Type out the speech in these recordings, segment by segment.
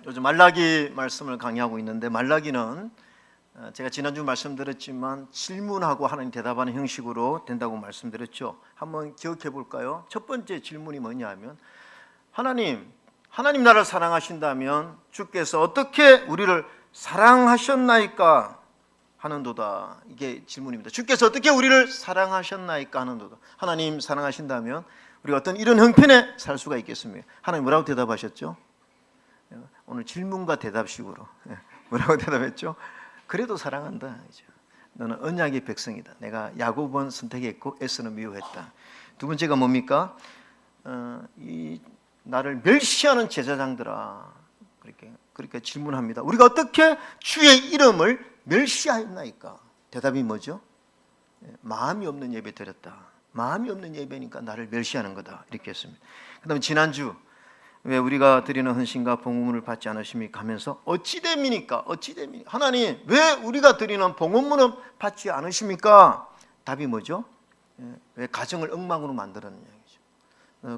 요즘 말라기 말씀을 강의하고 있는데, 말라기는 제가 지난주 말씀드렸지만 질문하고 하나님 대답하는 형식으로 된다고 말씀드렸죠. 한번 기억해 볼까요? 첫 번째 질문이 뭐냐 하면, 하나님 나를 사랑하신다면 주께서 어떻게 우리를 사랑하셨나이까 하는도다. 이게 질문입니다. 주께서 어떻게 우리를 사랑하셨나이까 하는도다. 하나님 사랑하신다면 우리가 어떤 이런 형편에 살 수가 있겠습니까? 하나님 뭐라고 대답하셨죠? 오늘 질문과 대답식으로 뭐라고 대답했죠? 그래도 사랑한다. 너는 언약의 백성이다. 내가 야곱은 선택했고 에서는 미워했다. 두 번째가 뭡니까? 이 나를 멸시하는 제사장들아, 그렇게 질문합니다. 우리가 어떻게 주의 이름을 멸시하였나이까? 대답이 뭐죠? 마음이 없는 예배 드렸다. 마음이 없는 예배니까 나를 멸시하는 거다. 이렇게 했습니다. 그 다음에 지난주 왜 우리가 드리는 헌신과 봉헌물을 받지 않으십니까 하면서 어찌 됨이니까 하나님 왜 우리가 드리는 봉헌물은 받지 않으십니까? 답이 뭐죠? 왜 가정을 엉망으로 만들었느냐.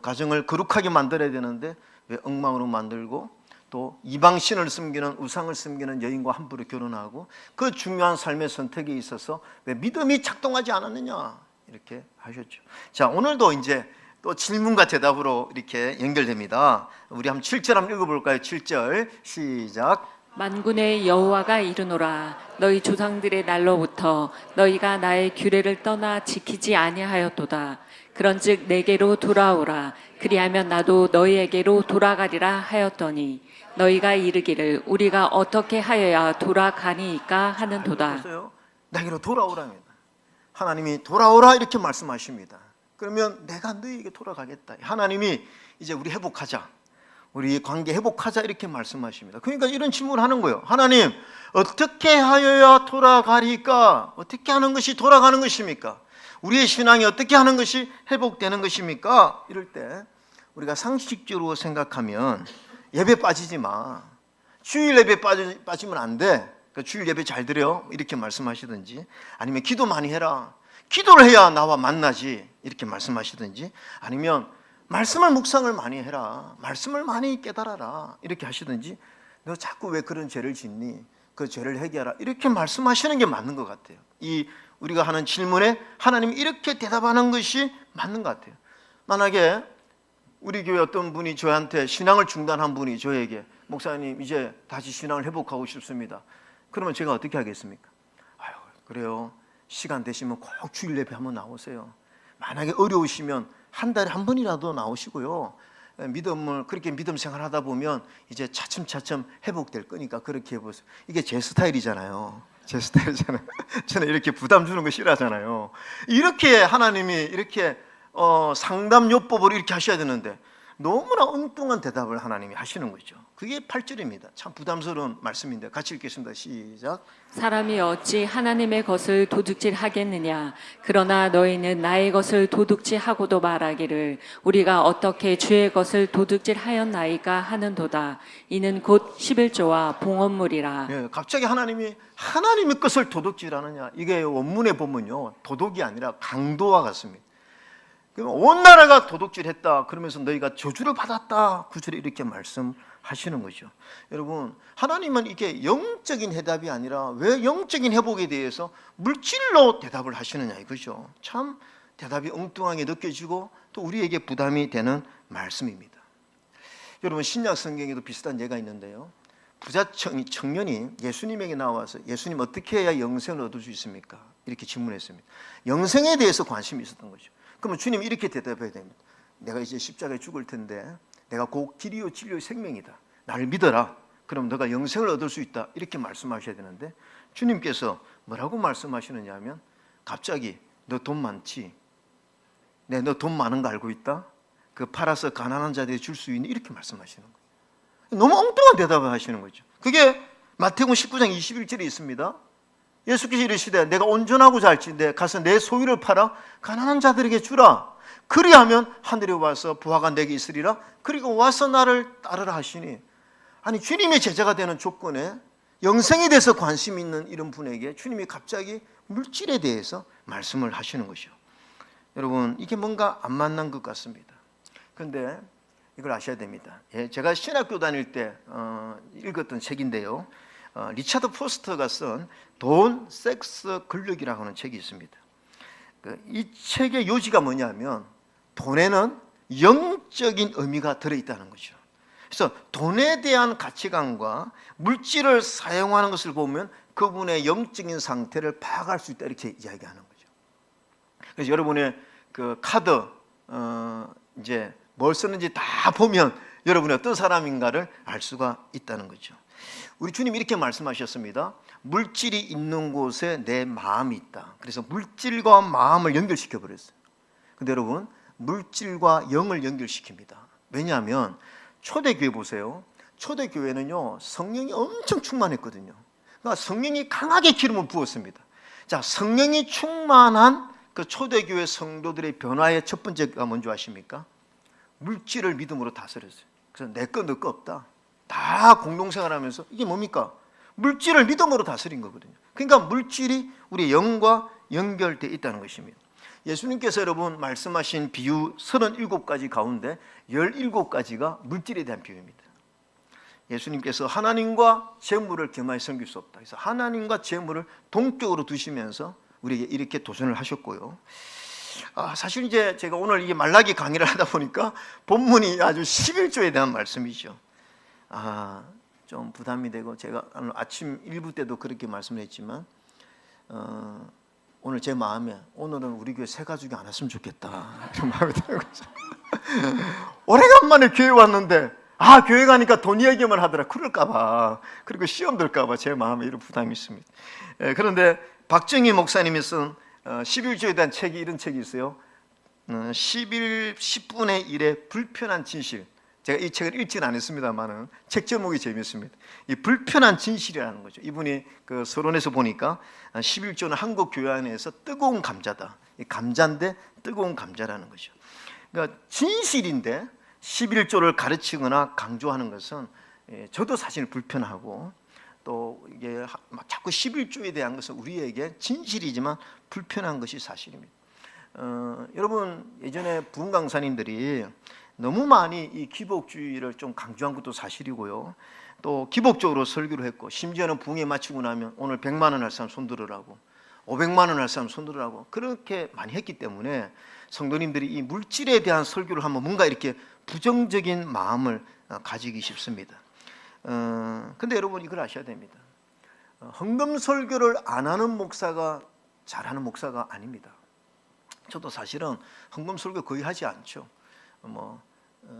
가정을 거룩하게 만들어야 되는데 왜 엉망으로 만들고, 또 이방신을 섬기는, 우상을 섬기는 여인과 함부로 결혼하고, 그 중요한 삶의 선택에 있어서 왜 믿음이 작동하지 않았느냐, 이렇게 하셨죠. 자, 오늘도 이제 또 질문과 대답으로 이렇게 연결됩니다. 우리 한번 7절 한번 읽어볼까요? 7절 시작. 만군의 여호와가 이르노라. 너희 조상들의 날로부터 너희가 나의 규례를 떠나 지키지 아니하였도다. 그런즉 내게로 돌아오라. 그리하면 나도 너희에게로 돌아가리라 하였더니 너희가 이르기를 우리가 어떻게 하여야 돌아가니이까 하는도다. 보세요. 내게로 돌아오랍니다. 하나님이 돌아오라 이렇게 말씀하십니다. 그러면 내가 너희에게 돌아가겠다. 하나님이 이제 우리 회복하자, 우리 관계 회복하자 이렇게 말씀하십니다. 그러니까 이런 질문을 하는 거예요. 하나님 어떻게 하여야 돌아가리까? 어떻게 하는 것이 돌아가는 것입니까? 우리의 신앙이 어떻게 하는 것이 회복되는 것입니까? 이럴 때 우리가 상식적으로 생각하면 예배 빠지지 마, 주일 예배 빠지면 안 돼, 그러니까 주일 예배 잘 드려 이렇게 말씀하시든지, 아니면 기도 많이 해라, 기도를 해야 나와 만나지 이렇게 말씀하시든지, 아니면 말씀을 묵상을 많이 해라, 말씀을 많이 깨달아라 이렇게 하시든지, 너 자꾸 왜 그런 죄를 짓니? 그 죄를 해결하라 이렇게 말씀하시는 게 맞는 것 같아요. 이 우리가 하는 질문에 하나님이 이렇게 대답하는 것이 맞는 것 같아요. 만약에 우리 교회 어떤 분이 저한테, 신앙을 중단한 분이 저에게 목사님 이제 다시 신앙을 회복하고 싶습니다. 그러면 제가 어떻게 하겠습니까? 아유, 그래요. 시간 되시면 꼭 주일 예배 한번 나오세요. 만약에 어려우시면 한 달에 한 번이라도 나오시고요. 믿음을 그렇게 믿음 생활하다 보면 이제 차츰차츰 회복될 거니까 그렇게 해보세요. 이게 제 스타일이잖아요. 저는 이렇게 부담 주는 거 싫어하잖아요. 이렇게 하나님이 이렇게 상담요법으로 이렇게 하셔야 되는데 너무나 엉뚱한 대답을 하나님이 하시는 거죠. 그게 8절입니다. 참 부담스러운 말씀인데 같이 읽겠습니다. 시작. 사람이 어찌 하나님의 것을 도둑질하겠느냐? 그러나 너희는 나의 것을 도둑질하고도 말하기를 우리가 어떻게 주의 것을 도둑질하였나이까 하는도다. 이는 곧 11조와 봉헌물이라. 갑자기 하나님이 하나님의 것을 도둑질하느냐? 이게 원문에 보면요, 도둑이 아니라 강도와 같습니다. 온 나라가 도둑질했다 그러면서 너희가 저주를 받았다, 구절에 이렇게 말씀하시는 거죠. 여러분, 하나님은 이게 영적인 해답이 아니라 왜 영적인 회복에 대해서 물질로 대답을 하시느냐 이거죠. 참 대답이 엉뚱하게 느껴지고 또 우리에게 부담이 되는 말씀입니다. 여러분, 신약 성경에도 비슷한 예가 있는데요. 부자 청년이 예수님에게 나와서 예수님 어떻게 해야 영생을 얻을 수 있습니까? 이렇게 질문했습니다. 영생에 대해서 관심이 있었던 거죠. 그러면 주님이 이렇게 대답해야 됩니다. 내가 이제 십자가에 죽을 텐데 내가 곧 길이요 진리요 생명이다. 나를 믿어라. 그럼 너가 영생을 얻을 수 있다. 이렇게 말씀하셔야 되는데 주님께서 뭐라고 말씀하시느냐 하면, 갑자기 너 돈 많지? 네, 너 돈 많은 거 알고 있다? 그 팔아서 가난한 자들이 줄 수 있니? 이렇게 말씀하시는 거예요. 너무 엉뚱한 대답을 하시는 거죠. 그게 마태복음 19장 21절에 있습니다. 예수께서 이르시되 내가 온전하고 잘진데 가서 내 소유를 팔아 가난한 자들에게 주라. 그리하면 하늘에 와서 부하가 내게 있으리라. 그리고 와서 나를 따르라 하시니, 아니 주님의 제자가 되는 조건에 영생에 대해서 관심 있는 이런 분에게 주님이 갑자기 물질에 대해서 말씀을 하시는 것이요. 여러분, 이게 뭔가 안 만난 것 같습니다. 그런데 이걸 아셔야 됩니다. 예, 제가 신학교 다닐 때 읽었던 책인데요. 리차드 포스터가 쓴 돈, 섹스, 근력이라고 하는 책이 있습니다. 이 책의 요지가 뭐냐면 돈에는 영적인 의미가 들어있다는 거죠. 그래서 돈에 대한 가치관과 물질을 사용하는 것을 보면 그분의 영적인 상태를 파악할 수 있다, 이렇게 이야기하는 거죠. 그래서 여러분의 그 카드 이제 뭘 쓰는지 다 보면 여러분이 어떤 사람인가를 알 수가 있다는 거죠. 우리 주님 이렇게 말씀하셨습니다. 물질이 있는 곳에 내 마음이 있다. 그래서 물질과 마음을 연결시켜 버렸어요. 근데 여러분, 물질과 영을 연결시킵니다. 왜냐하면 초대교회 보세요. 초대교회는요, 성령이 엄청 충만했거든요. 그러니까 성령이 강하게 기름을 부었습니다. 자, 성령이 충만한 그 초대교회 성도들의 변화의 첫 번째가 뭔지 아십니까? 물질을 믿음으로 다스렸어요. 그래서 내 거 너 거 없다. 다 공동생활하면서 이게 뭡니까? 물질을 믿음으로 다스린 거거든요. 그러니까 물질이 우리 영과 연결되어 있다는 것입니다. 예수님께서 여러분 말씀하신 비유 37가지 가운데 17가지가 물질에 대한 비유입니다. 예수님께서 하나님과 재물을 겸하여 섬길 수 없다. 그래서 하나님과 재물을 동격으로 두시면서 우리에게 이렇게 도전을 하셨고요. 사실 이제 제가 오늘 이 말라기 강의를 하다 보니까 본문이 아주 11조에 대한 말씀이죠. 좀 부담이 되고 제가 아침 1부 때도 그렇게 말씀을 했지만 오늘 제 마음에 오늘은 우리 교회 새 가족이 안 왔으면 좋겠다 이런 마음이 드는 거죠. 오래간만에 교회 왔는데 교회 가니까 돈 얘기만 하더라 그럴까봐, 그리고 시험 들까봐 제 마음에 이런 부담이 있습니다. 그런데 박정희 목사님이 쓴 11조에 대한 책이 이런 책이 있어요. 10분의 1의 불편한 진실. 제가 이 책을 읽지는 않았습니다만은 책 제목이 재미있습니다. 이 불편한 진실이라는 거죠. 이분이 그 서론에서 보니까 11조는 한국 교회 안에서 뜨거운 감자다. 이 감자인데 뜨거운 감자라는 거죠. 그러니까 진실인데 11조를 가르치거나 강조하는 것은 저도 사실 불편하고 또 이게 막 자꾸 11조에 대한 것은 우리에게 진실이지만 불편한 것이 사실입니다. 여러분 예전에 부흥 강사님들이 너무 많이 이 기복주의를 좀 강조한 것도 사실이고요. 또 기복적으로 설교를 했고 심지어는 부흥회 마치고 나면 오늘 100만 원 할 사람 손들으라고 500만 원 할 사람 손들으라고 그렇게 많이 했기 때문에 성도님들이 이 물질에 대한 설교를 하면 뭔가 이렇게 부정적인 마음을 가지기 쉽습니다. 근데 여러분 이걸 아셔야 됩니다. 헌금 설교를 안 하는 목사가 잘하는 목사가 아닙니다. 저도 사실은 헌금 설교 거의 하지 않죠.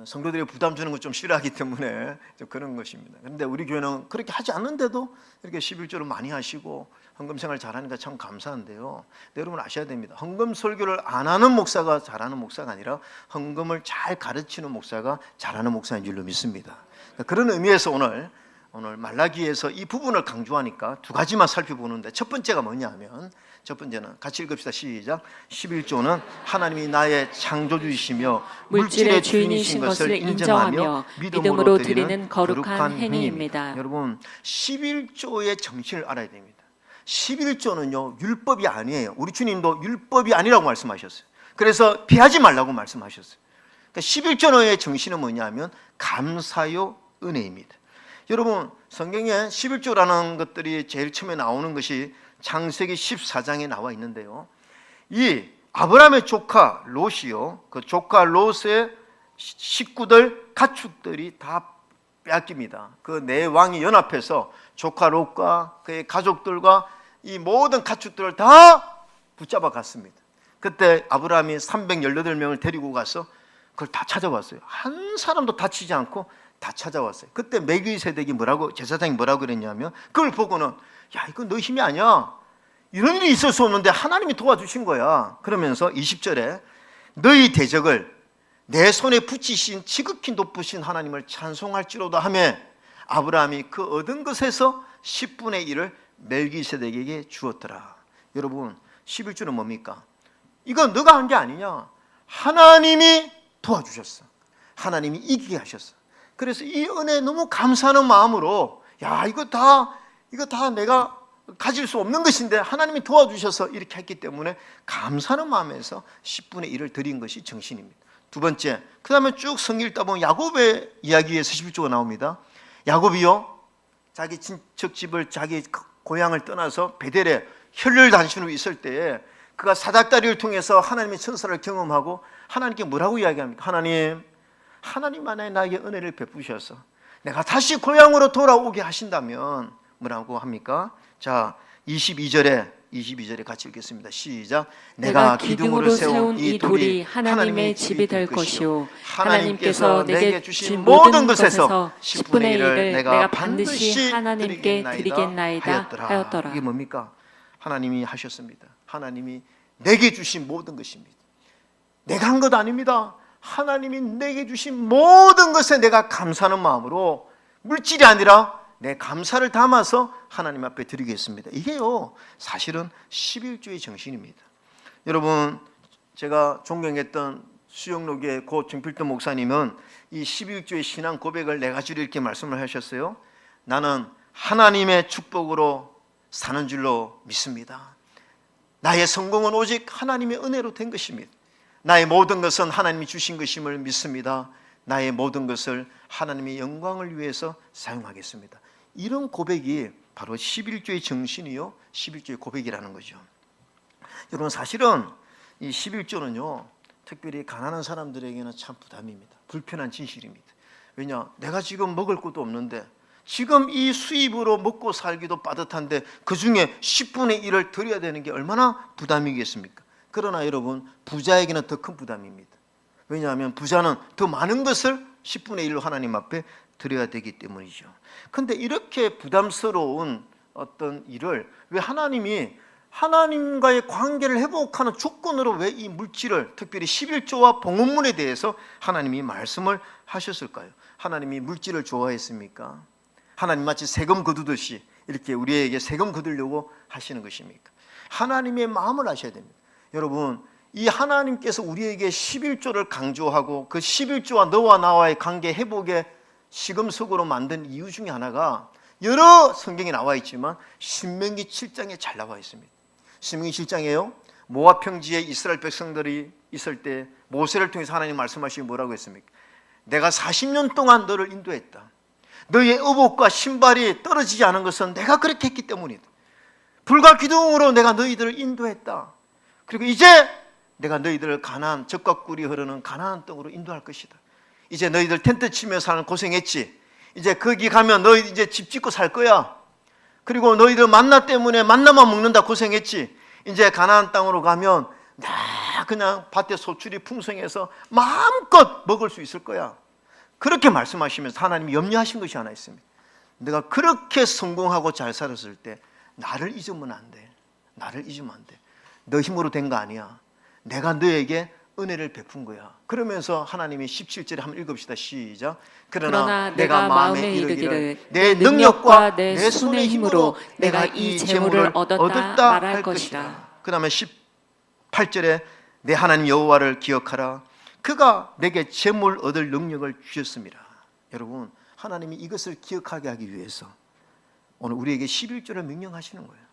성도들이 부담 주는 거 좀 싫어하기 때문에 좀 그런 것입니다. 그런데 우리 교회는 그렇게 하지 않는데도 이렇게 11조를 많이 하시고 헌금 생활 잘하니까 참 감사한데요. 근데 여러분 아셔야 됩니다. 헌금 설교를 안 하는 목사가 잘하는 목사가 아니라 헌금을 잘 가르치는 목사가 잘하는 목사인 줄로 믿습니다. 그런 의미에서 오늘 말라기에서 이 부분을 강조하니까 두 가지만 살펴보는데 첫 번째가 뭐냐면 첫 번째는 같이 읽읍시다. 시작. 11조는 하나님이 나의 창조주이시며 물질의 주인이신 것을 인정하며 믿음으로 드리는 거룩한 행위입니다. 여러분 11조의 정신을 알아야 됩니다. 11조는요 율법이 아니에요. 우리 주님도 율법이 아니라고 말씀하셨어요. 그래서 피하지 말라고 말씀하셨어요. 그러니까 11조의 정신은 뭐냐면 감사요 은혜입니다. 여러분 성경에 11조라는 것들이 제일 처음에 나오는 것이 창세기 14장에 나와 있는데요. 이 아브라함의 조카 롯이요, 그 조카 롯의 식구들 가축들이 다 빼앗깁니다. 그 네 왕이 연합해서 조카 롯과 그의 가족들과 이 모든 가축들을 다 붙잡아 갔습니다. 그때 아브라함이 318명을 데리고 가서 그걸 다 찾아왔어요. 한 사람도 다치지 않고 다 찾아왔어요. 그때 멜기세덱이 제사장이 뭐라고 그랬냐면 그걸 보고는 야 이건 너 힘이 아니야. 이런 일이 있을 수 없는데 하나님이 도와주신 거야. 그러면서 20절에 너희 대적을 내 손에 붙이신 지극히 높으신 하나님을 찬송할지로다 하며 아브라함이 그 얻은 것에서 10분의 1을 멜기세덱에게 주었더라. 여러분 11조는 뭡니까? 이건 너가 한 게 아니냐. 하나님이 도와주셨어. 하나님이 이기게 하셨어. 그래서 이 은혜에 너무 감사하는 마음으로 야 이거 다 내가 가질 수 없는 것인데 하나님이 도와주셔서 이렇게 했기 때문에 감사하는 마음에서 10분의 1을 드린 것이 정신입니다. 두 번째, 그 다음에 쭉 성경 읽다 보면 야곱의 이야기에서 11조가 나옵니다. 야곱이요, 자기 친척집을, 자기 고향을 떠나서 베델에 혈혈단신으로 있을 때에 그가 사닥다리를 통해서 하나님의 천사를 경험하고 하나님께 뭐라고 이야기합니까? 하나님 만에 나에게 은혜를 베푸셔서 내가 다시 고향으로 돌아오게 하신다면 뭐라고 합니까? 자, 22절에 같이 읽겠습니다. 시작. 내가 기둥으로 세운 이 돌이 하나님의 집이 될 것이요 하나님께서 내게 주신 모든 것에서 10분의 1을 내가 반드시 하나님께 드리겠나이다 하였더라. 이게 뭡니까? 하나님이 하셨습니다. 하나님이 내게 주신 모든 것입니다. 내가 한 것 아닙니다. 하나님이 내게 주신 모든 것에 내가 감사하는 마음으로, 물질이 아니라 내 감사를 담아서 하나님 앞에 드리겠습니다. 이게요, 사실은 11조의 정신입니다. 여러분, 제가 존경했던 수영로교의 고 정필돈 목사님은 이 11조의 신앙 고백을 네 가지로 이렇게 말씀을 하셨어요. 나는 하나님의 축복으로 사는 줄로 믿습니다. 나의 성공은 오직 하나님의 은혜로 된 것입니다. 나의 모든 것은 하나님이 주신 것임을 믿습니다. 나의 모든 것을 하나님의 영광을 위해서 사용하겠습니다. 이런 고백이 바로 11조의 정신이요, 11조의 고백이라는 거죠. 여러분, 사실은 이 11조는요, 특별히 가난한 사람들에게는 참 부담입니다. 불편한 진실입니다. 왜냐? 내가 지금 먹을 것도 없는데, 지금 이 수입으로 먹고 살기도 빠듯한데 그 중에 10분의 1을 드려야 되는 게 얼마나 부담이겠습니까? 그러나 여러분, 부자에게는 더 큰 부담입니다. 왜냐하면 부자는 더 많은 것을 10분의 1로 하나님 앞에 드려야 되기 때문이죠. 그런데 이렇게 부담스러운 어떤 일을 왜 하나님이 하나님과의 관계를 회복하는 조건으로 왜 이 물질을, 특별히 11조와 봉헌문에 대해서 하나님이 말씀을 하셨을까요? 하나님이 물질을 좋아했습니까? 하나님 마치 세금 거두듯이 이렇게 우리에게 세금 거두려고 하시는 것입니까? 하나님의 마음을 아셔야 됩니다. 여러분, 이 하나님께서 우리에게 11조를 강조하고 그 11조와 너와 나와의 관계 회복의 시금석으로 만든 이유 중에 하나가 여러 성경에 나와 있지만 신명기 7장에 잘 나와 있습니다. 신명기 7장에요, 모압 평지에 이스라엘 백성들이 있을 때 모세를 통해서 하나님 말씀하시기 뭐라고 했습니까? 내가 40년 동안 너를 인도했다. 너의 의복과 신발이 떨어지지 않은 것은 내가 그렇게 했기 때문이다. 불과 기둥으로 내가 너희들을 인도했다. 그리고 이제 내가 너희들을 가나안, 젖과 꿀이 흐르는 가나안 땅으로 인도할 것이다. 이제 너희들 텐트 치며 사는 고생했지. 이제 거기 가면 너희 이제 집 짓고 살 거야. 그리고 너희들 만나 때문에 만나만 먹는다 고생했지. 이제 가나안 땅으로 가면 나 그냥 밭에 소출이 풍성해서 마음껏 먹을 수 있을 거야. 그렇게 말씀하시면서 하나님이 염려하신 것이 하나 있습니다. 내가 그렇게 성공하고 잘 살았을 때 나를 잊으면 안 돼. 나를 잊으면 안 돼. 너 힘으로 된 거 아니야. 내가 너에게 은혜를 베푼 거야. 그러면서 하나님이 17절에 한번 읽읍시다. 시작. 그러나 내가 마음에 이르기를 내 능력과 내 손의 힘으로 내가 이 재물을 얻었다 할 것이다. 그 다음에 18절에 내 하나님 여호와를 기억하라. 그가 내게 재물 얻을 능력을 주셨습니다. 여러분, 하나님이 이것을 기억하게 하기 위해서 오늘 우리에게 11조를 명령하시는 거예요.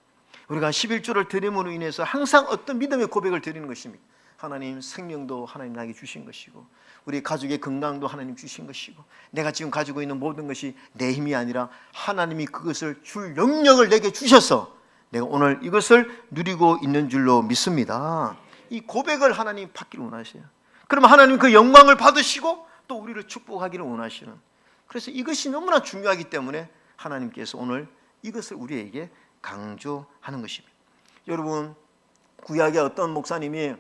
우리가 11조를 드림으로 인해서 항상 어떤 믿음의 고백을 드리는 것입니다. 하나님, 생명도 하나님 나에게 주신 것이고 우리 가족의 건강도 하나님 주신 것이고 내가 지금 가지고 있는 모든 것이 내 힘이 아니라 하나님이 그것을 줄 능력을 내게 주셔서 내가 오늘 이것을 누리고 있는 줄로 믿습니다. 이 고백을 하나님 받기를 원하세요. 그러면 하나님 그 영광을 받으시고 또 우리를 축복하기를 원하시는, 그래서 이것이 너무나 중요하기 때문에 하나님께서 오늘 이것을 우리에게 강조하는 것입니다. 여러분, 구약의 어떤 목사님이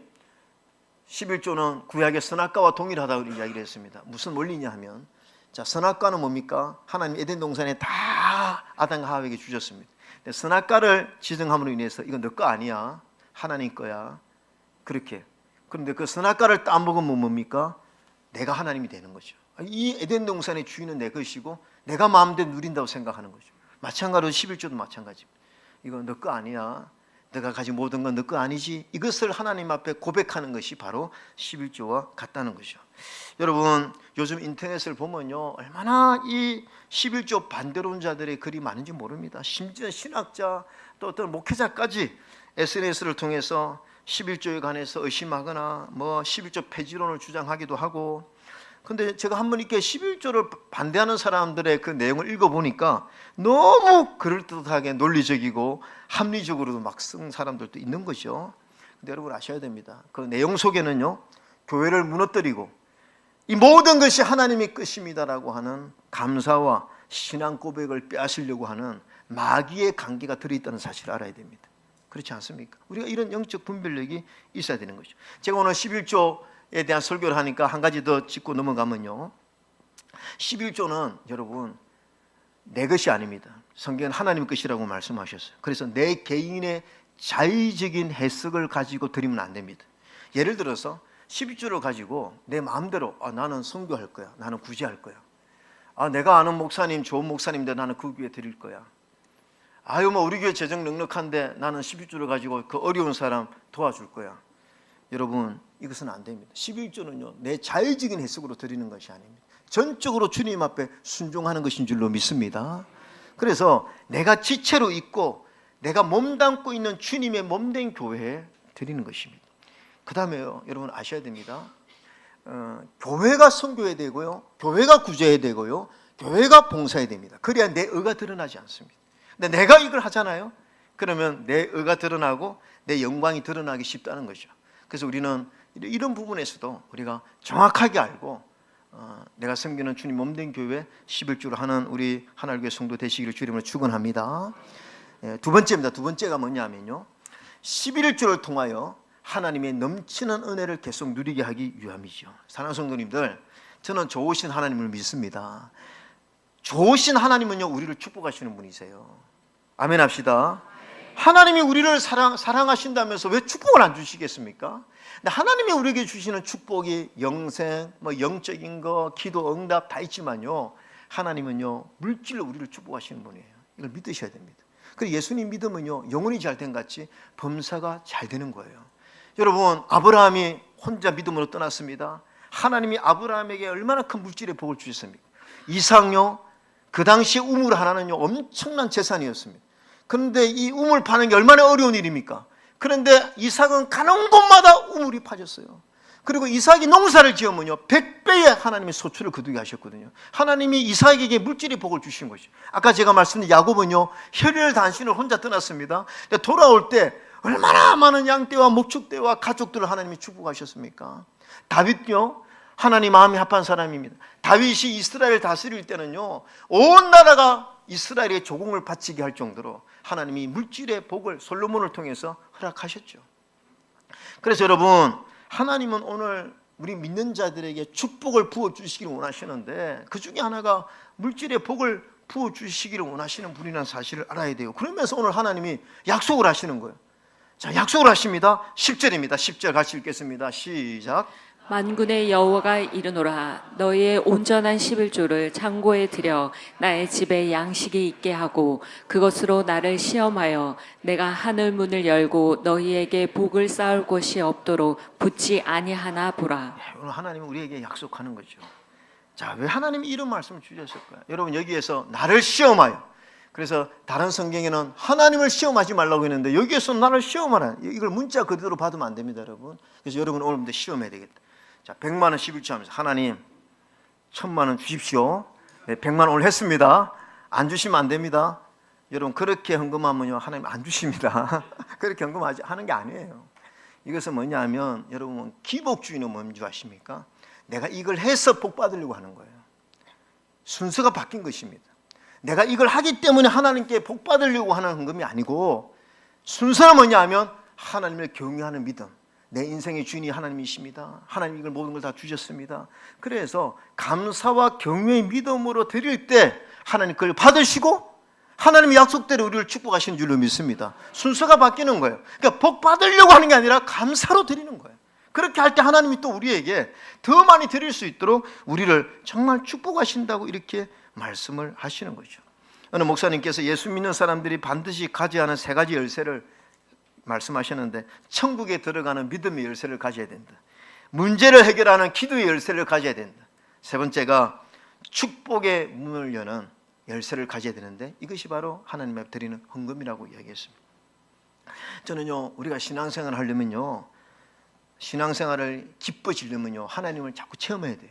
11조는 구약의 선악과와 동일하다고 이야기를 했습니다. 무슨 원리냐 하면, 자, 선악과는 뭡니까? 하나님 에덴 동산에 다 아담과 하와에게 주셨습니다. 선악과를 지정함으로 인해서 이건 너 거 아니야, 하나님 거야, 그렇게. 그런데 그 선악과를 따먹으면 뭡니까? 내가 하나님이 되는 거죠. 이 에덴 동산의 주인은 내 것이고 내가 마음대로 누린다고 생각하는 거죠. 마찬가지로 11조도 마찬가지입니다. 이거 너 거 아니야, 내가 가진 모든 건 너 거 아니지, 이것을 하나님 앞에 고백하는 것이 바로 11조와 같다는 거죠. 여러분, 요즘 인터넷을 보면요, 얼마나 이 11조 반대론자들의 글이 많은지 모릅니다. 심지어 신학자 또 어떤 목회자까지 SNS를 통해서 11조에 관해서 의심하거나 뭐 11조 폐지론을 주장하기도 하고. 근데 제가 한번 이렇게 11조를 반대하는 사람들의 그 내용을 읽어보니까 너무 그럴듯하게 논리적이고 합리적으로도 막 쓴 사람들도 있는 거죠. 근데 여러분 아셔야 됩니다. 그 내용 속에는요, 교회를 무너뜨리고 이 모든 것이 하나님의 뜻입니다라고 하는 감사와 신앙 고백을 빼앗으려고 하는 마귀의 관계가 들어있다는 사실을 알아야 됩니다. 그렇지 않습니까? 우리가 이런 영적 분별력이 있어야 되는 거죠. 제가 오늘 11조에 대한 설교를 하니까 한 가지 더 짚고 넘어가면요, 11조는 여러분 내 것이 아닙니다. 성경은 하나님의 것이라고 말씀하셨어요. 그래서 내 개인의 자의적인 해석을 가지고 드리면 안 됩니다. 예를 들어서 11조를 가지고 내 마음대로 나는 선교할 거야, 나는 구제할 거야, 내가 아는 목사님 좋은 목사님인데 나는 그 교회 드릴 거야, 뭐 우리 교회 재정 넉넉한데 나는 11조를 가지고 그 어려운 사람 도와줄 거야. 여러분 이것은 안 됩니다. 11조는요 내 자의적인 해석으로 드리는 것이 아닙니다. 전적으로 주님 앞에 순종하는 것인 줄로 믿습니다. 그래서 내가 지체로 있고 내가 몸담고 있는 주님의 몸된 교회에 드리는 것입니다. 그 다음에요, 여러분 아셔야 됩니다. 교회가 선교해야 되고요, 교회가 구제해야 되고요, 교회가 봉사해야 됩니다. 그래야 내 의가 드러나지 않습니다. 근데 내가 이걸 하잖아요. 그러면 내 의가 드러나고 내 영광이 드러나기 쉽다는 거죠. 그래서 우리는 이런 부분에서도 우리가 정확하게 알고 내가 섬기는 주님 몸된 교회 11조를 하는 우리 하나님의 성도 되시기를 주님으로 축원합니다. 두 번째입니다. 두 번째가 뭐냐면요, 11조를 통하여 하나님의 넘치는 은혜를 계속 누리게 하기 위함이죠. 사랑하는 성도님들, 저는 좋으신 하나님을 믿습니다. 좋으신 하나님은요 우리를 축복하시는 분이세요. 아멘 합시다. 하나님이 우리를 사랑하신다면서 왜 축복을 안 주시겠습니까? 근데 하나님이 우리에게 주시는 축복이 영생, 영적인 거, 기도 응답 다 있지만요, 하나님은요 물질로 우리를 축복하시는 분이에요. 이걸 믿으셔야 됩니다. 그리고 예수님 믿으면요 영혼이 잘 된 같이 범사가 잘 되는 거예요. 여러분 아브라함이 혼자 믿음으로 떠났습니다. 하나님이 아브라함에게 얼마나 큰 물질의 복을 주셨습니까? 이삭요, 그 당시 우물 하나는요 엄청난 재산이었습니다. 그런데 이 우물 파는 게 얼마나 어려운 일입니까? 그런데 이삭은 가는 곳마다 우물이 파졌어요. 그리고 이삭이 농사를 지으면요 100배의 하나님의 소출을 거두게 하셨거든요. 하나님이 이삭에게 물질의 복을 주신 것이죠. 아까 제가 말씀드린 야곱은요 혈혈 단신을 혼자 떠났습니다. 근데 돌아올 때 얼마나 많은 양떼와 목축대와 가족들을 하나님이 축복하셨습니까? 다윗요, 하나님 마음이 합한 사람입니다. 다윗이 이스라엘 다스릴 때는요 온 나라가 이스라엘의 조공을 바치게 할 정도로 하나님이 물질의 복을 솔로몬을 통해서 허락하셨죠. 그래서 여러분 하나님은 오늘 우리 믿는 자들에게 축복을 부어주시기를 원하시는데 그 중에 하나가 물질의 복을 부어주시기를 원하시는 분이라는 사실을 알아야 돼요. 그러면서 오늘 하나님이 약속을 하시는 거예요. 자, 약속을 하십니다. 10절입니다. 10절 같이 읽겠습니다. 시작. 만군의 여호와가 이르노라, 너희의 온전한 11조를 창고에 들여 나의 집에 양식이 있게 하고 그것으로 나를 시험하여 내가 하늘 문을 열고 너희에게 복을 쌓을 곳이 없도록 붙지 아니하나 보라. 오늘 하나님은 우리에게 약속하는 거죠. 자, 왜 하나님이 이런 말씀을 주셨을까요? 여러분 여기에서 나를 시험하여, 그래서 다른 성경에는 하나님을 시험하지 말라고 했는데 여기에서 나를 시험하라, 이걸 문자 그대로 받으면 안 됩니다, 여러분. 그래서 여러분 오늘부터 시험해야 되겠다. 자, 100만 원 11조 하면서 하나님 1000만 원 주십시오. 네, 100만 원 오늘 했습니다. 안 주시면 안 됩니다. 여러분 그렇게 헌금하면요 하나님 안 주십니다. 그렇게 헌금하지 하는 게 아니에요. 이것은 뭐냐면 여러분 기복주의는 뭔지 아십니까? 내가 이걸 해서 복 받으려고 하는 거예요. 순서가 바뀐 것입니다. 내가 이걸 하기 때문에 하나님께 복 받으려고 하는 헌금이 아니고 순서는 뭐냐면 하나님을 경외하는 믿음. 내 인생의 주인이 하나님이십니다. 하나님이 이걸 모든 걸 다 주셨습니다. 그래서 감사와 경외의 믿음으로 드릴 때 하나님 그걸 받으시고 하나님의 약속대로 우리를 축복하시는 줄로 믿습니다. 순서가 바뀌는 거예요. 그러니까 복 받으려고 하는 게 아니라 감사로 드리는 거예요. 그렇게 할 때 하나님이 또 우리에게 더 많이 드릴 수 있도록 우리를 정말 축복하신다고 이렇게 말씀을 하시는 거죠. 어느 목사님께서 예수 믿는 사람들이 반드시 가져야 하는 3가지 열쇠를 말씀하셨는데, 천국에 들어가는 믿음의 열쇠를 가져야 된다, 문제를 해결하는 기도의 열쇠를 가져야 된다, 3번째가 축복의 문을 여는 열쇠를 가져야 되는데 이것이 바로 하나님 앞에 드리는 헌금이라고 이야기했습니다. 저는요, 우리가 신앙생활을 하려면요, 신앙생활을 기뻐지려면요, 하나님을 자꾸 체험해야 돼요.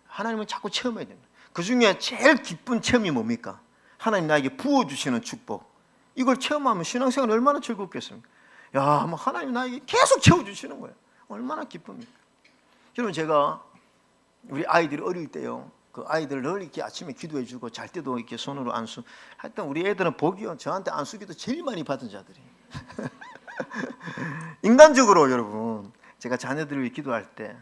하나님을 자꾸 체험해야 됩니다. 그 중에 제일 기쁜 체험이 뭡니까? 하나님 나에게 부어주시는 축복. 이걸 체험하면 신앙생활이 얼마나 즐겁겠습니까? 야, 뭐 하나님 나에게 계속 채워주시는 거예요. 얼마나 기쁩니까? 여러분, 제가 우리 아이들이 어릴 때요, 그 아이들 늘 이렇게 아침에 기도해주고 잘 때도 이렇게 손으로 안수. 하여튼 우리 애들은 복이요, 저한테 안수기도 제일 많이 받은 자들이. 인간적으로 여러분, 제가 자녀들을 위해 기도할 때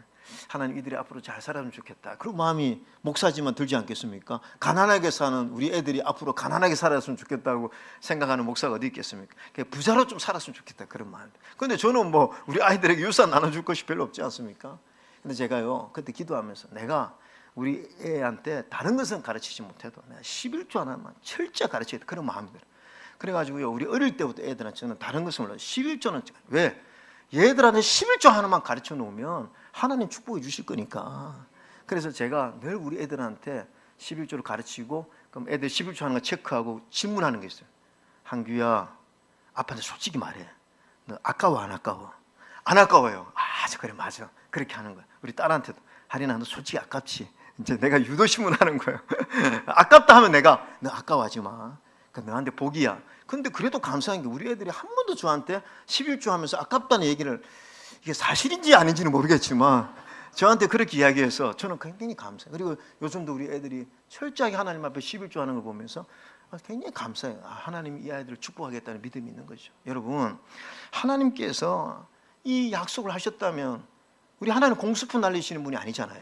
하나님 이들이 앞으로 잘 살았으면 좋겠다, 그런 마음이 목사지만 들지 않겠습니까? 가난하게 사는 우리 애들이 앞으로 가난하게 살았으면 좋겠다고 생각하는 목사가 어디 있겠습니까? 부자로 좀 살았으면 좋겠다, 그런 마음. 근데 저는 뭐 우리 아이들에게 유산 나눠줄 것이 별로 없지 않습니까? 근데 제가요, 그때 기도하면서 내가 우리 애한테 다른 것은 가르치지 못해도 내가 11조 하나만 철저히 가르치겠다, 그런 마음이 들어요. 그래가지고요, 우리 어릴 때부터 애들한테 저는 다른 것을 몰라요. 11조는 왜? 얘들한테 11조 하나만 가르쳐 놓으면 하나님 축복해 주실 거니까. 그래서 제가 늘 우리 애들한테 11조를 가르치고, 그럼 애들 11조 하는 거 체크하고 질문하는 게 있어요. 한규야, 아빠한테 솔직히 말해. 너 아까워 안 아까워? 안 아까워요. 아, 그래, 맞아. 그렇게 하는 거야. 우리 딸한테도, 하린아, 너 솔직히 아깝지? 이제 내가 유도심을 하는 거예요. 아깝다 하면 내가, 너 아까워하지 마. 그 너한테 복이야. 근데 그래도 감사한 게 우리 애들이 한 번도 저한테 11조 하면서 아깝다는 얘기를, 이게 사실인지 아닌지는 모르겠지만 저한테 그렇게 이야기해서 저는 굉장히 감사해요. 그리고 요즘도 우리 애들이 철저하게 하나님 앞에 11조 하는 걸 보면서 굉장히 감사해요. 하나님이 이 아이들을 축복하겠다는 믿음이 있는 거죠. 여러분, 하나님께서 이 약속을 하셨다면 우리 하나님 공수표 날리시는 분이 아니잖아요.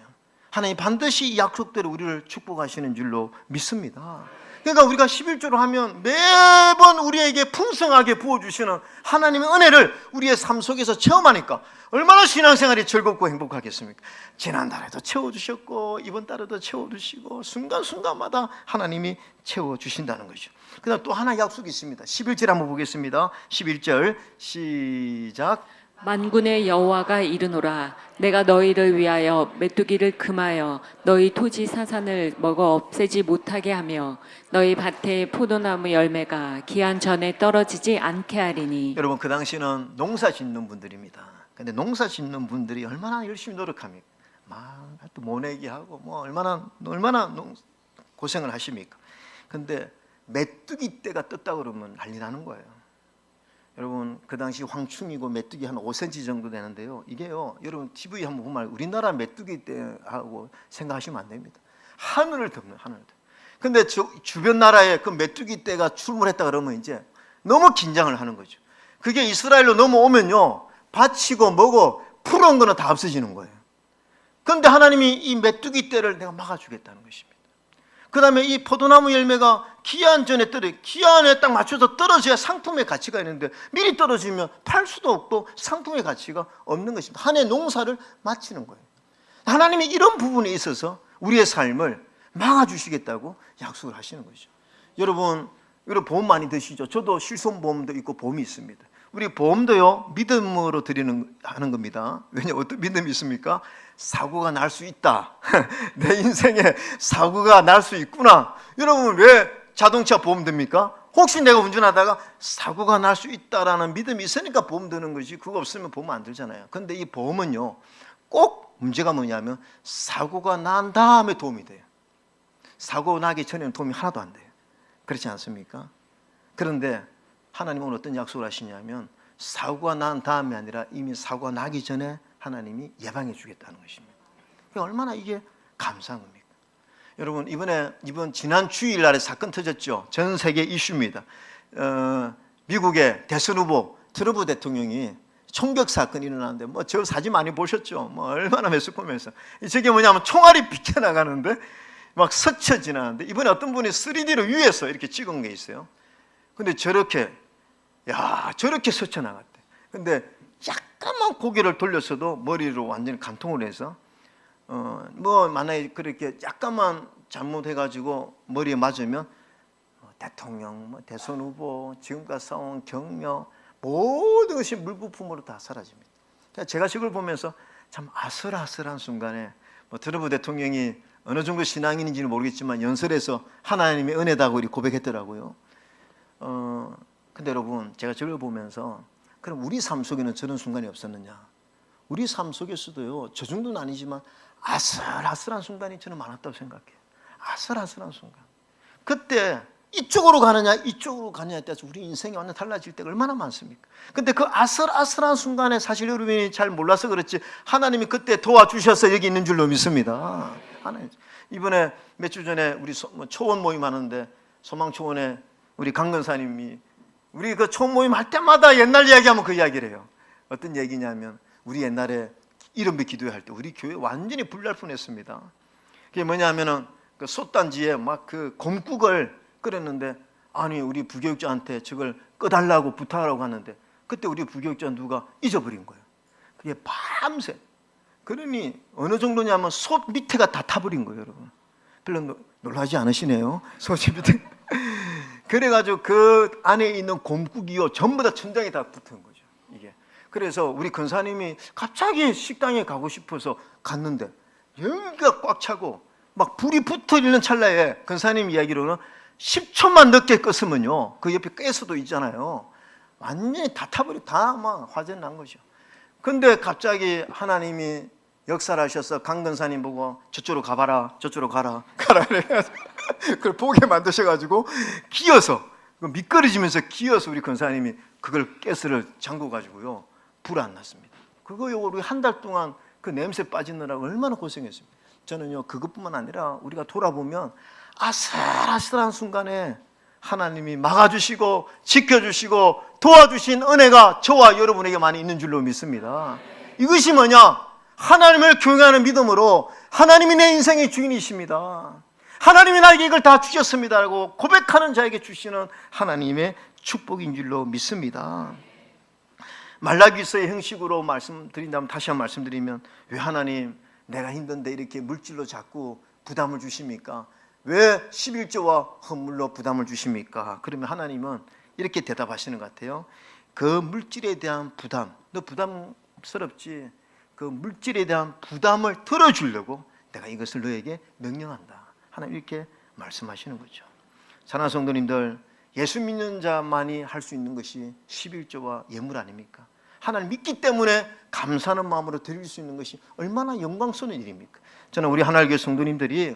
하나님 반드시 이 약속대로 우리를 축복하시는 줄로 믿습니다. 그러니까 우리가 11조를 하면 매번 우리에게 풍성하게 부어주시는 하나님의 은혜를 우리의 삶 속에서 체험하니까 얼마나 신앙생활이 즐겁고 행복하겠습니까? 지난달에도 채워주셨고 이번 달에도 채워주시고 순간순간마다 하나님이 채워주신다는 거죠. 그 다음 또 하나 약속이 있습니다. 11절 한번 보겠습니다. 11절 시작. 만군의 여호와가 이르노라 내가 너희를 위하여 메뚜기를 금하여 너희 토지 사산을 먹어 없애지 못하게 하며 너희 밭에 포도나무 열매가 기한 전에 떨어지지 않게 하리니. 여러분, 그 당시는 농사 짓는 분들입니다. 근데 농사 짓는 분들이 얼마나 열심히 노력합니까? 막 또 모내기 하고 뭐 얼마나 고생을 하십니까? 근데 메뚜기 떼가 떴다 그러면 난리 나는 거예요. 여러분, 그 당시 황충이고 메뚜기 한 5cm 정도 되는데요. 이게요, 여러분 TV 한번 보면 우리나라 메뚜기 떼하고 생각하시면 안 됩니다. 하늘을 덮는, 하늘을 덮는. 근데 주변 나라에 그 메뚜기 떼가 출몰했다 그러면 이제 너무 긴장을 하는 거죠. 그게 이스라엘로 넘어오면요, 바치고 뭐고 푸른 거는 다 없어지는 거예요. 그런데 하나님이 이 메뚜기 떼를 내가 막아주겠다는 것입니다. 그 다음에 이 포도나무 열매가 기한 전에 기한에 딱 맞춰서 떨어져야 상품의 가치가 있는데 미리 떨어지면 팔 수도 없고 상품의 가치가 없는 것입니다. 한 해 농사를 마치는 거예요. 하나님이 이런 부분에 있어서 우리의 삶을 막아주시겠다고 약속을 하시는 거죠. 여러분 보험 많이 드시죠? 저도 실손보험도 있고 보험이 있습니다. 우리 보험도요, 믿음으로 하는 겁니다. 왜냐, 어떤 믿음이 있습니까? 사고가 날 수 있다. 내 인생에 사고가 날 수 있구나. 여러분, 왜 자동차 보험 듭니까? 혹시 내가 운전하다가 사고가 날 수 있다라는 믿음이 있으니까 보험 드는 거지, 그거 없으면 보험 안 들잖아요. 근데 이 보험은요, 꼭 문제가 뭐냐면 사고가 난 다음에 도움이 돼요. 사고 나기 전에는 도움이 하나도 안 돼요. 그렇지 않습니까? 그런데 하나님은 어떤 약속을 하시냐면 사고가 난 다음이 아니라 이미 사고가 나기 전에 하나님이 예방해 주겠다는 것입니다. 얼마나 이게 감사한 겁니까? 여러분, 이번 지난 주일날에 사건 터졌죠. 전 세계 이슈입니다. 미국의 대선 후보 트럼프 대통령이 총격 사건이 일어나는데 뭐 저 사진 많이 보셨죠? 뭐 얼마나 매스컴해서 저게 뭐냐면 총알이 비켜나가는데 막 스쳐 지나는데 이번에 어떤 분이 3D로 위에서 이렇게 찍은 게 있어요. 근데 저렇게 스쳐 나갔대. 근데 약간만 고개를 돌렸어도 머리로 완전히 간통을 해서 뭐 만약에 그렇게 약간만 잘못해가지고 머리에 맞으면 대통령, 대선 후보, 지금까지 쌓아온 경력 모든 것이 물부품으로 다 사라집니다. 제가 이걸 보면서 참 아슬아슬한 순간에 트럼프 대통령이 어느 정도 신앙인인지는 모르겠지만 연설에서 하나님의 은혜다고 이렇게 고백했더라고요. 근데 여러분, 제가 저걸 보면서 그럼 우리 삶 속에는 저런 순간이 없었느냐? 우리 삶 속에서도요, 저 정도는 아니지만 아슬아슬한 순간이 저는 많았다고 생각해요. 아슬아슬한 순간. 그때 이쪽으로 가느냐 이쪽으로 가느냐에 따라서 우리 인생이 완전 달라질 때가 얼마나 많습니까? 근데 그 아슬아슬한 순간에 사실 여러분이 잘 몰라서 그렇지 하나님이 그때 도와주셔서 여기 있는 줄로 믿습니다. 하나님. 이번에 몇 주 전에 우리 초원 모임 하는데 소망초원에 우리 강근사님이 우리 그 초원 모임 할 때마다 옛날 이야기하면 그 이야기를 해요. 어떤 얘기냐면 우리 옛날에 이름배 기도회 할 때 우리 교회 완전히 불날 뻔했습니다. 그게 뭐냐면은 그 솥단지에 막 그 곰국을 끓였는데 아니 우리 부교육자한테 저걸 꺼달라고 부탁하라고 하는데 그때 우리 부교육자 누가 잊어버린 거예요. 그게 밤새. 그러니 어느 정도냐면 솥 밑에가 다 타버린 거예요, 여러분. 별로 놀라지 않으시네요. 솥 밑에. 그래가지고 그 안에 있는 곰국이요 전부 다 천장에 다 붙은 거죠. 이게. 그래서 우리 근사님이 갑자기 식당에 가고 싶어서 갔는데 여기가 꽉 차고 막 불이 붙어 있는 찰나에 근사님 이야기로는 10초만 늦게 껐으면요 그 옆에 가스도 있잖아요. 완전히 다 타버리고 다 막 화재 난 거죠. 근데 갑자기 하나님이 역사를 하셔서 강 근사님 보고 저쪽으로 가봐라, 저쪽으로 가라 그래가지고 그걸 보게 만드셔가지고 기어서 미끄러지면서 기어서 우리 근사님이 그걸 가스를 잠궈 가지고요 불 안 났습니다. 그거요 우리 한 달 동안 그 냄새 빠지느라고 얼마나 고생했습니다. 저는요 그것뿐만 아니라 우리가 돌아보면 아슬아슬한 순간에 하나님이 막아주시고 지켜주시고 도와주신 은혜가 저와 여러분에게 많이 있는 줄로 믿습니다. 이것이 뭐냐? 하나님을 경외하는 믿음으로 하나님이 내 인생의 주인이십니다. 하나님이 나에게 이걸 다 주셨습니다라고 고백하는 자에게 주시는 하나님의 축복인 줄로 믿습니다. 말라기서의 형식으로 말씀드린다면 다시 한번 말씀드리면 왜 하나님 내가 힘든데 이렇게 물질로 자꾸 부담을 주십니까? 왜 11조와 헌물로 부담을 주십니까? 그러면 하나님은 이렇게 대답하시는 것 같아요. 그 물질에 대한 부담, 너 부담스럽지? 그 물질에 대한 부담을 덜어주려고 내가 이것을 너에게 명령한다. 하나님 이렇게 말씀하시는 거죠. 사랑하는 성도님들, 예수 믿는 자만이 할 수 있는 것이 11조와 예물 아닙니까? 하나님 믿기 때문에 감사하는 마음으로 드릴 수 있는 것이 얼마나 영광스러운 일입니까? 저는 우리 하나님의 성도님들이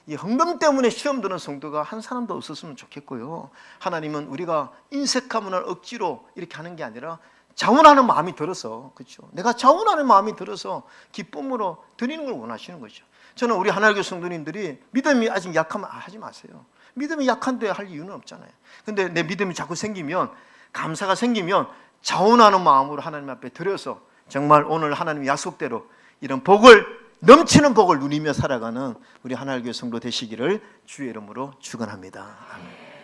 이 헌금 때문에 시험 드는 성도가 한 사람도 없었으면 좋겠고요. 하나님은 우리가 인색하문을 억지로 이렇게 하는 게 아니라 자원하는 마음이 들어서, 그렇죠? 내가 자원하는 마음이 들어서 기쁨으로 드리는 걸 원하시는 거죠. 저는 우리 하나님의 성도님들이 믿음이 아직 약하면 하지 마세요. 믿음이 약한데 할 이유는 없잖아요. 근데 내 믿음이 자꾸 생기면, 감사가 생기면 자원하는 마음으로 하나님 앞에 드려서 정말 오늘 하나님의 약속대로 이런 복을, 넘치는 복을 누리며 살아가는 우리 하나님의 성도 되시기를 주의 이름으로 축원합니다. 아멘.